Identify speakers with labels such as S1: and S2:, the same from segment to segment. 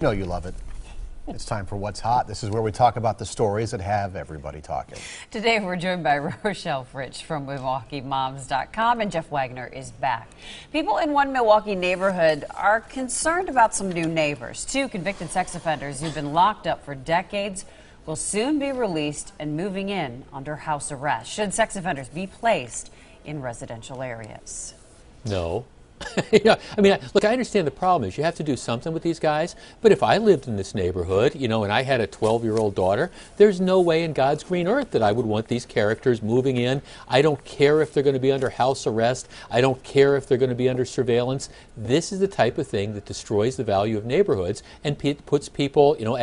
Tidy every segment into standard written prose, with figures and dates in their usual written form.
S1: know you love it. It's time for What's Hot. This is where we talk about the stories that have everybody talking.
S2: Today we're joined by Rochelle Fritsch from MilwaukeeMoms.com, and Jeff Wagner is back. People in one Milwaukee neighborhood are concerned about some new neighbors. Two convicted sex offenders who've been locked up for decades will soon be released and moving in under house arrest. Should sex offenders be placed in residential areas?
S3: No. Yeah, I mean, look, I understand the problem is you have to do something with these guys, but if I lived in this neighborhood, you know, and I had a 12-year-old daughter, there's no way in God's green earth that I would want these characters moving in. I don't care if they're going to be under house arrest. I don't care if they're going to be under surveillance. This is the type of thing that destroys the value of neighborhoods and puts people, you know,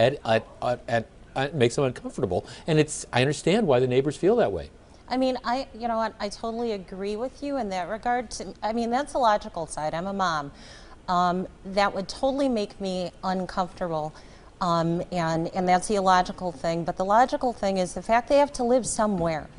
S3: makes them uncomfortable. And I understand why the neighbors feel that way.
S4: I mean, you know what, I totally agree with you in that regard. I mean, that's the logical side. I'm a mom. That would totally make me uncomfortable, and that's the illogical thing. But the logical thing is the fact they have to live somewhere.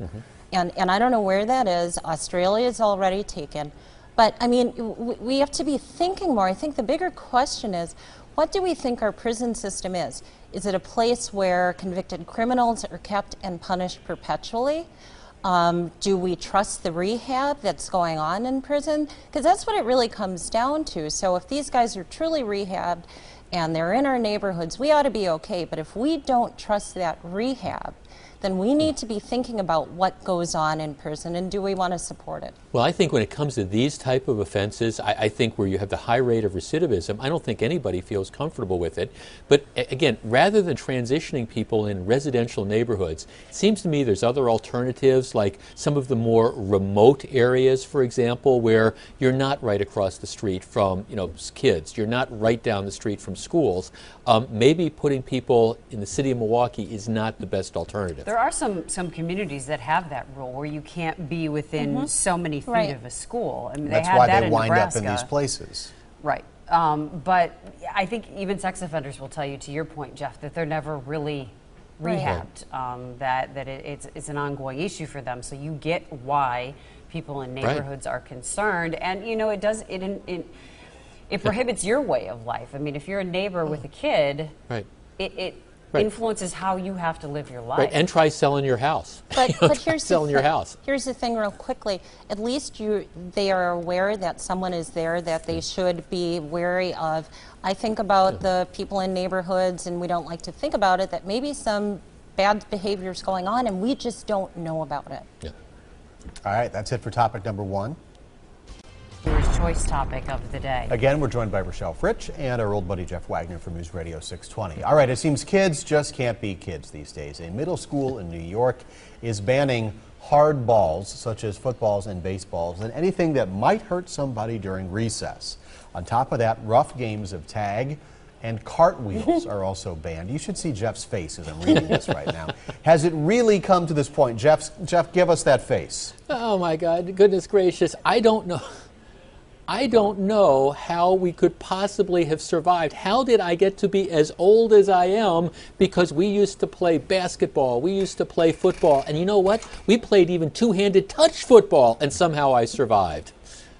S4: And I don't know where that is. Australia is already taken. But, I mean, we have to be thinking more. I think the bigger question is, what do we think our prison system is? Is it a place where convicted criminals are kept and punished perpetually? Do we trust the rehab that's going on in prison? Because that's what it really comes down to. So if these guys are truly rehabbed and they're in our neighborhoods, we ought to be okay. But if we don't trust that rehab, then we need to be thinking about what goes on in prison and do we want to support it?
S3: Well, I think when it comes to these type of offenses, I think where you have the high rate of recidivism, I don't think anybody feels comfortable with it. But again, rather than transitioning people in residential neighborhoods, it seems to me there's other alternatives, like some of the more remote areas, for example, where you're not right across the street from, you know, kids. You're not right down the street from schools. Maybe putting people in the city of Milwaukee is not the best alternative.
S2: There are some communities that have that rule where you can't be within so many feet of a school. I mean,
S1: That's why they wind up in these places.
S2: Right. But I think even sex offenders will tell you, to your point, Jeff, that they're never really rehabbed, that it's an ongoing issue for them. So you get why people in neighborhoods are concerned. And, you know, it prohibits your way of life. I mean, if you're a neighbor with a kid, it influences how you have to live your life.
S3: And try selling your house.
S4: But here's
S3: selling your house.
S4: Here's the thing real quickly. At least they are aware that someone is there that they should be wary of. I think about the people in neighborhoods, and we don't like to think about it, that maybe some bad behavior is going on and we just don't know about it.
S1: All right, that's it for topic number one.
S2: Viewer's choice topic of the day.
S1: Again, we're joined by Rochelle Fritsch and our old buddy Jeff Wagner from News Radio 620. All right, it seems kids just can't be kids these days. A middle school in New York is banning hard balls, such as footballs and baseballs, and anything that might hurt somebody during recess. On top of that, rough games of tag and cartwheels are also banned. You should see Jeff's face as I'm reading this right now. Has it really come to this point? Jeff, give us that face.
S3: Oh my God, goodness gracious. I don't know how we could possibly have survived. How did I get to be as old as I am? Because we used to play basketball, we used to play football, and you know what? We played even two-handed touch football, and somehow I survived.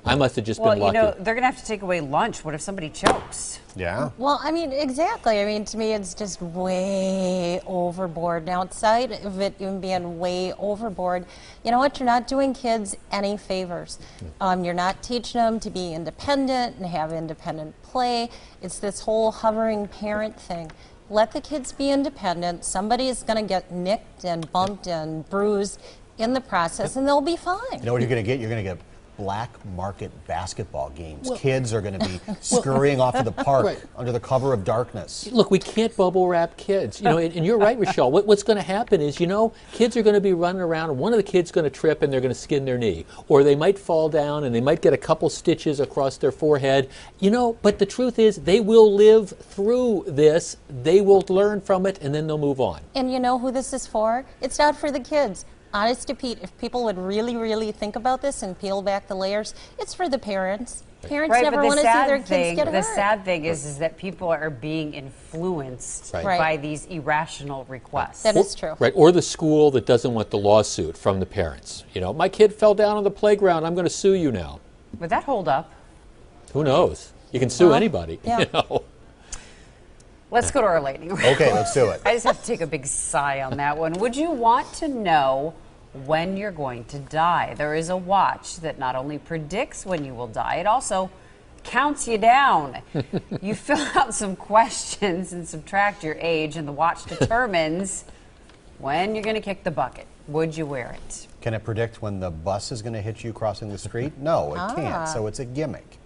S3: I must have just been lucky.
S2: Well, you know, they're going to have to take away lunch. What if somebody chokes?
S1: Yeah.
S4: Well, I mean, exactly. I mean, to me, it's just way overboard. Now, outside of it even being way overboard, you know what? You're not doing kids any favors. You're not teaching them to be independent and have independent play. It's this whole hovering parent thing. Let the kids be independent. Somebody is going to get nicked and bumped and bruised in the process, and they'll be fine.
S1: You know what you're going to get? You're going to get black market basketball games. Kids are going to be scurrying off of the park under the cover of darkness.
S3: Look, we can't bubble wrap kids. You know, and you're right, Rochelle. What's going to happen is, you know, kids are going to be running around, and one of the kids is going to trip and they're going to skin their knee. Or they might fall down and they might get a couple stitches across their forehead. You know, but the truth is they will live through this. They will learn from it, and then they'll move on.
S4: And you know who this is for? It's not for the kids. Honest to Pete, if people would really, really think about this and peel back the layers, it's for the parents. Parents never want to see their kids get hurt.
S2: The sad thing is that people are being influenced by these irrational requests.
S4: That is true.
S3: Right, or the school that doesn't want the lawsuit from the parents. You know, my kid fell down on the playground, I'm going to sue you now.
S2: Would that hold up?
S3: Who knows? You can sue anybody, you know.
S2: Let's go to our lightning round.
S1: Okay, let's do it.
S2: I just have to take a big sigh on that one. Would you want to know when you're going to die? There is a watch that not only predicts when you will die, it also counts you down. You fill out some questions and subtract your age, and the watch determines when you're going to kick the bucket. Would you wear it?
S1: Can it predict when the bus is going to hit you crossing the street? No, it can't, so it's a gimmick.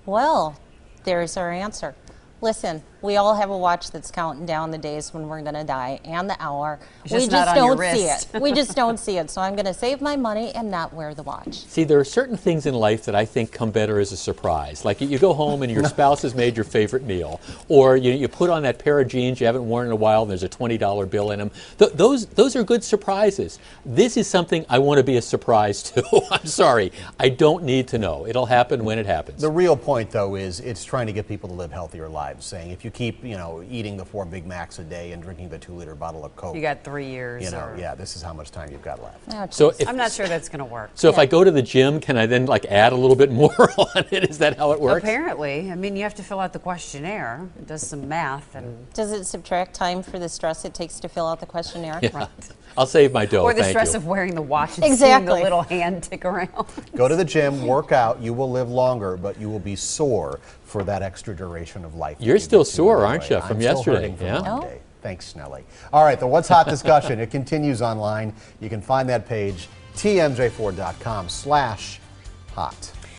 S4: Well, there's our answer. Listen, we all have a watch that's counting down the days when we're going to die and the hour.
S2: It's
S4: We
S2: just
S4: just
S2: not on your
S4: don't see
S2: wrist.
S4: it. We just don't see it. So I'm going to save my money and not wear the watch.
S3: See, there are certain things in life that I think come better as a surprise. Like you go home and your spouse has made your favorite meal, or you put on that pair of jeans you haven't worn in a while and there's a $20 bill in them. Those are good surprises. This is something I want to be a surprise to. I'm sorry. I don't need to know. It'll happen when it happens.
S1: The real point, though, is it's trying to get people to live healthier lives, saying if you keep, eating the 4 Big Macs a day and drinking the 2-liter bottle of Coke,
S2: You got 3 years.
S1: yeah, this is how much time you've got left.
S4: Oh,
S3: So
S4: geez.
S3: if,
S2: I'm not sure that's going to work.
S3: So if I go to the gym, can I then add a little bit more on it? Is that how it works?
S2: Apparently. I mean, you have to fill out the questionnaire. It does some math and
S4: Does it subtract time for the stress it takes to fill out the questionnaire?
S3: Yeah. I'll save my dough.
S2: or the
S3: Thank
S2: stress
S3: you.
S2: of wearing the watch and seeing
S4: Exactly.
S2: the little hand tick around.
S1: Go to the gym, work out, you will live longer, but you will be sore for that extra duration of life. that
S3: You're
S1: you
S3: still
S1: get to
S3: sore,
S1: enjoy.
S3: aren't you, from
S1: I'm
S3: yesterday?
S1: Still hurting from
S3: Yeah.
S1: Monday. Thanks, Snelly. All right, the What's Hot discussion, it continues online. You can find that page, tmj4.com/hot.